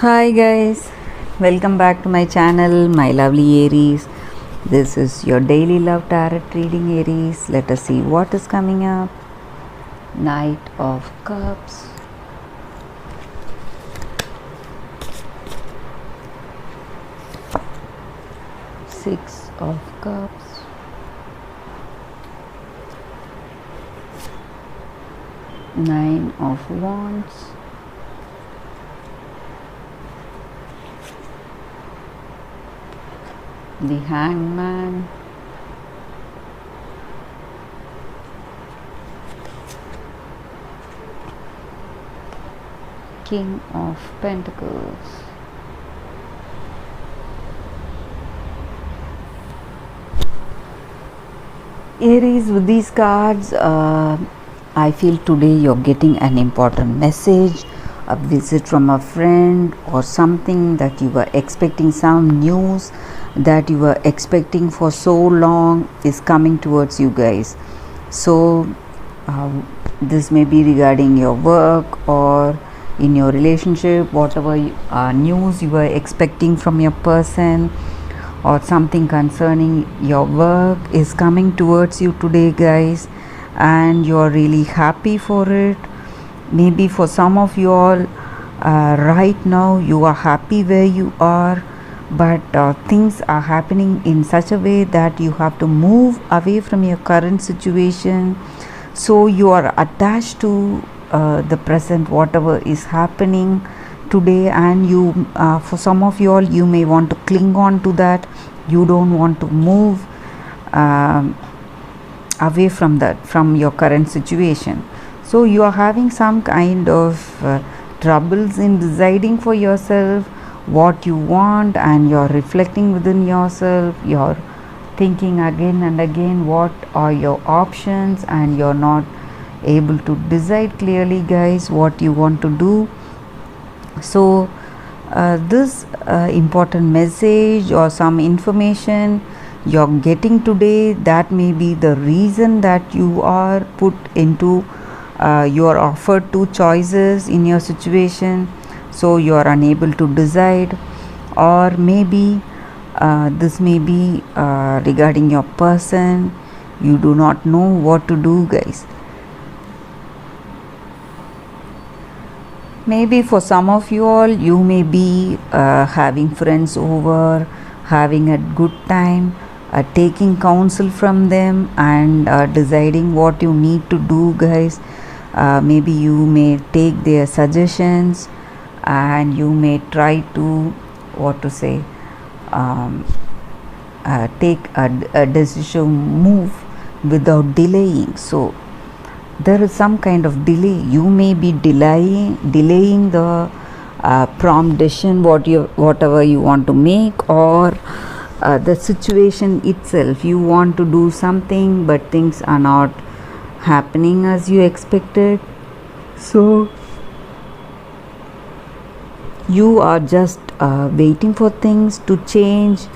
Hi guys, welcome back to my channel, my lovely Aries. This is your daily love tarot reading, Aries. Let us see what is coming up. Knight of Cups, Six of Cups, Nine of Wands, the Hangman, King of Pentacles. Aries, with these cards, I feel today you're getting an important message, a visit from a friend, or something that you were expecting, some news that you were expecting for so long is coming towards you guys. So this may be regarding your work or in your relationship, whatever news you were expecting from your person or something concerning your work is coming towards you today, guys, and you're really happy for it. Maybe for some of you all, right now you are happy where you are, but things are happening in such a way that you have to move away from your current situation. So you are attached to the present, whatever is happening today, and you for some of you all, you may want to cling on to that. You don't want to move away from that, from your current situation. So you are having some kind of troubles in deciding for yourself what you want, and you're reflecting within yourself. You're thinking again and again what are your options, and you're not able to decide clearly, guys, what you want to do. So this important message or some information you're getting today, that may be the reason that you are put into you are offered two choices in your situation, so you are unable to decide. Or maybe this may be regarding your person, you do not know what to do, guys. Maybe for some of you all, you may be having friends over, having a good time, taking counsel from them, and deciding what you need to do, guys. Maybe you may take their suggestions, and you may try to, what to say, take a decision, move without delaying. So there is some kind of delay. You may be delaying the prompt decision, whatever you want to make, or the situation itself. You want to do something, but things are not happening as you expected. So you are just waiting for things to change.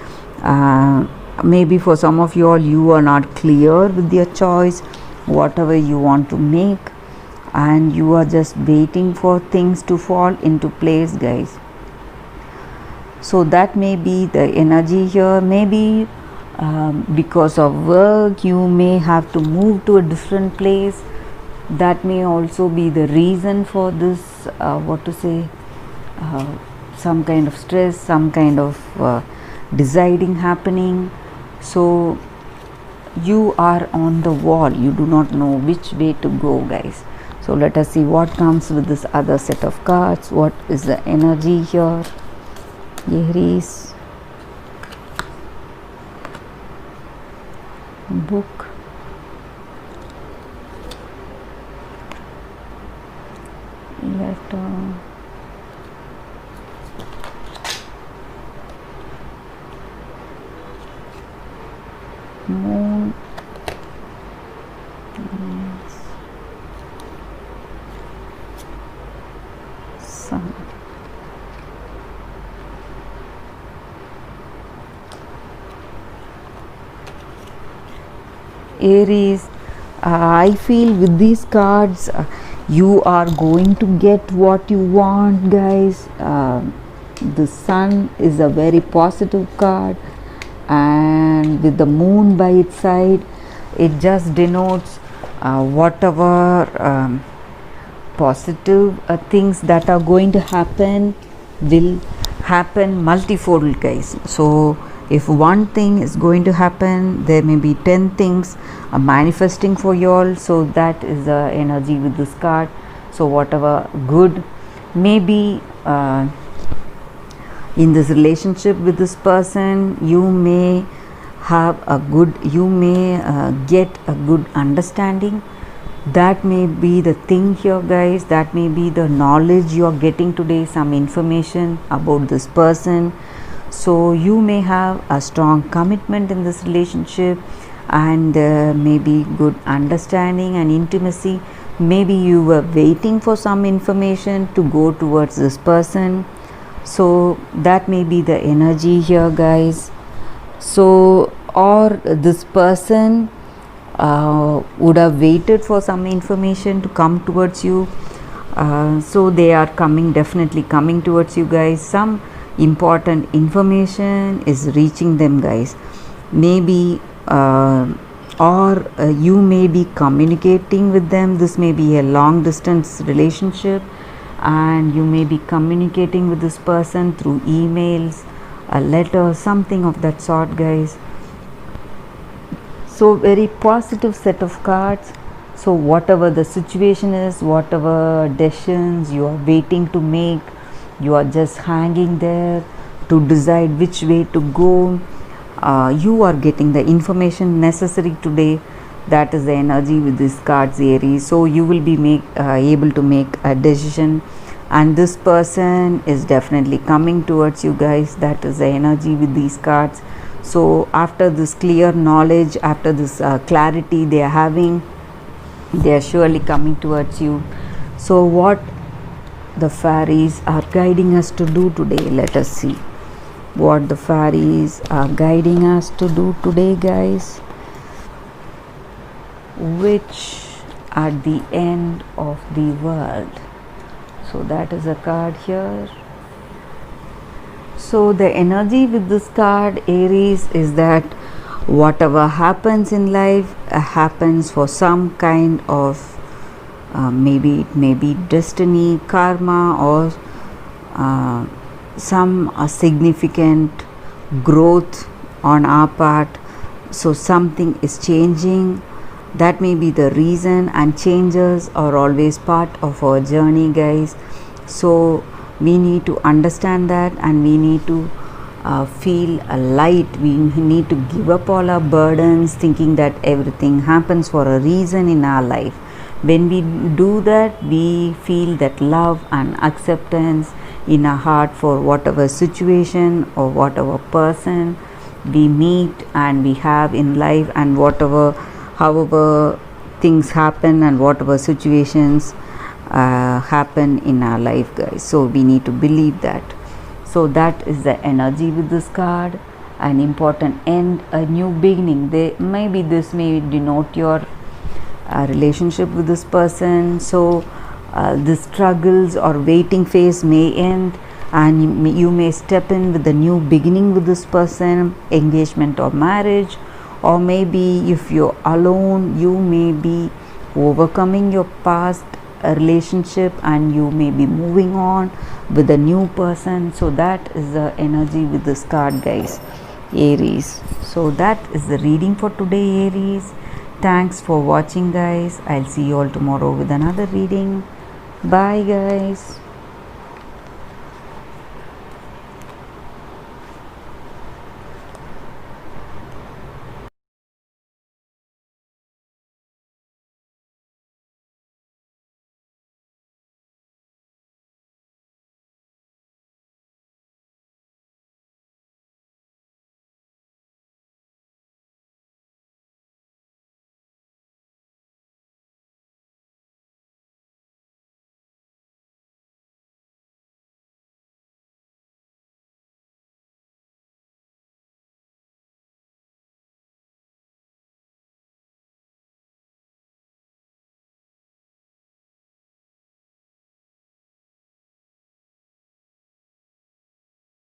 Maybe for some of you all, you are not clear with your choice, whatever you want to make, and you are just waiting for things to fall into place, guys. So that may be the energy here. Maybe because of work you may have to move to a different place. That may also be the reason for this, what to say, some kind of stress, some kind of deciding happening. So you are on the wall, you do not know which way to go, guys. So let us see what comes with this other set of cards. What is the energy here, Aries? Book, letter, moon, sun. Aries, I feel with these cards you are going to get what you want, guys. The sun is a very positive card, and with the moon by its side, it just denotes whatever positive things that are going to happen will happen multifold, guys. So if one thing is going to happen, there may be 10 things manifesting for you all. So that is the energy with this card. So whatever good may be in this relationship with this person, you may have a good, you may get a good understanding. That may be the thing here, guys. That may be the knowledge you are getting today, some information about this person. So you may have a strong commitment in this relationship, and maybe good understanding and intimacy. Maybe you were waiting for some information to go towards this person. So that may be the energy here, guys. So, or this person would have waited for some information to come towards you. So they are coming, definitely coming towards you, guys. Some important information is reaching them, guys. Maybe or you may be communicating with them. This may be a long distance relationship, and you may be communicating with this person through emails, a letter, something of that sort, guys. So very positive set of cards. So whatever the situation is, whatever decisions you are waiting to make, you are just hanging there to decide which way to go. You are getting the information necessary today. That is the energy with these cards, Aries. So you will be able to make a decision, and this person is definitely coming towards you, guys. That is the energy with these cards. So after this clear knowledge, after this clarity they are having, they are surely coming towards you. So what the fairies are guiding us to do today, let us see what the fairies are guiding us to do today, guys. Which at the end of the world. So that is a card here. So the energy with this card, Aries, is that whatever happens in life happens for some kind of maybe it may be destiny, karma, or some significant growth on our part. So something is changing. That may be the reason, and changes are always part of our journey, guys. So we need to understand that, and we need to feel light. We need to give up all our burdens, thinking that everything happens for a reason in our life. When we do that, we feel that love and acceptance in our heart for whatever situation or whatever person we meet and we have in life, and whatever, however things happen and whatever situations happen in our life, guys. So we need to believe that. So that is the energy with this card. An important end, a new beginning. Maybe this may denote your relationship with this person. So the struggles or waiting phase may end, and you may step in with a new beginning with this person, engagement or marriage. Or maybe if you're alone, you may be overcoming your past relationship and you may be moving on with a new person. So that is the energy with this card, guys, Aries. So that is the reading for today, Aries. Thanks for watching, guys. I'll see you all tomorrow with another reading. Bye, guys.